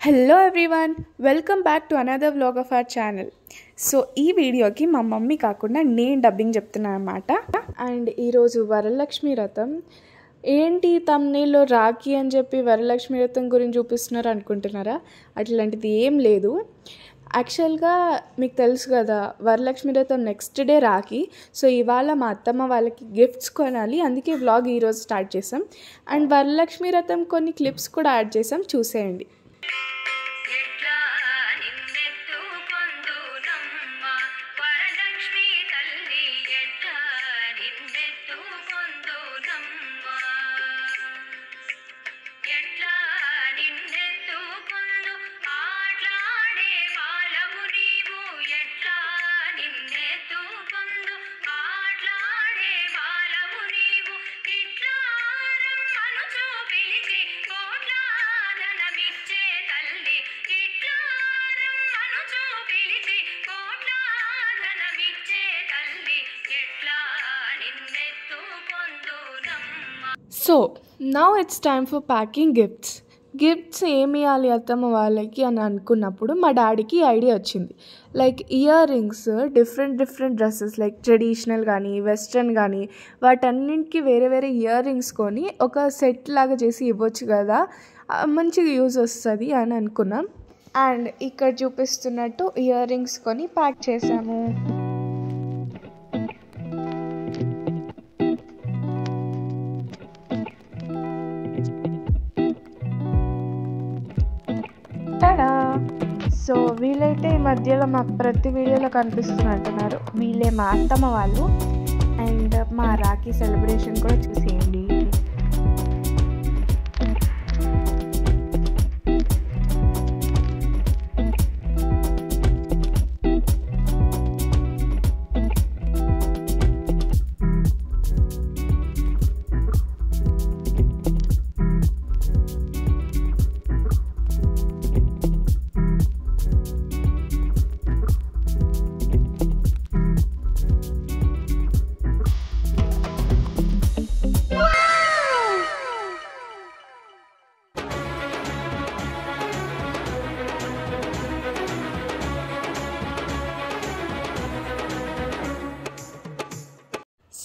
Hello everyone, welcome back to another vlog of our channel. So ఈ వీడియోకి మా mummy కాకుండా నేను డబ్బింగ్ చెప్తున్నాను అనమాట. అండ్ ఈరోజు వరలక్ష్మి వ్రతం. ఏంటి తమ్నేల్లో రాఖీ అని చెప్పి వరలక్ష్మి వ్రతం గురించి చూపిస్తున్నారు అనుకుంటున్నారా? అట్లాంటిది ఏం లేదు. యాక్చువల్గా మీకు తెలుసు కదా, వరలక్ష్మి వ్రతం నెక్స్ట్ డే రాఖీ. సో ఇవాళ మా అత్తమ్మ వాళ్ళకి గిఫ్ట్స్ కొనాలి, అందుకే వ్లాగ్ ఈరోజు స్టార్ట్ చేసాం. అండ్ వరలక్ష్మి వ్రతం కొన్ని క్లిప్స్ కూడా యాడ్ చేసాం, చూసేయండి. So now it's time for packing gifts ఏమి ఇవ్వాలి అత్తమ్మ వాళ్ళకి అని అనుకున్నప్పుడు మా డాడీకి ఐడియా వచ్చింది. Like ear rings, different dresses like traditional కానీ వెస్ట్రన్ కానీ వాటన్నింటికి వేరే వేరే ఇయర్ రింగ్స్ కొని ఒక సెట్ లాగా చేసి ఇవ్వచ్చు కదా, మంచిగా యూజ్ వస్తుంది అని అనుకున్నాం. అండ్ ఇక్కడ చూపిస్తున్నట్టు ఇయర్ రింగ్స్ కొని ప్యాక్ చేసాము. సో వీళ్ళైతే ఈ మధ్యలో మాకు ప్రతి వీడియోలో కనిపిస్తున్నట్టున్నారు. వీళ్ళే మా అత్తమ్మ వాళ్ళు. అండ్ మా రాఖీ సెలబ్రేషన్ కూడా చూసేయండి.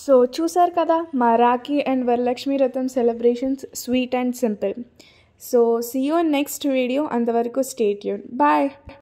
సో చూసారు కదా మా Rakhi and Varalakshmi Vratam celebrations, sweet and simple. So see you in next video. అంతవరకు స్టే ట్యూన్. బాయ్.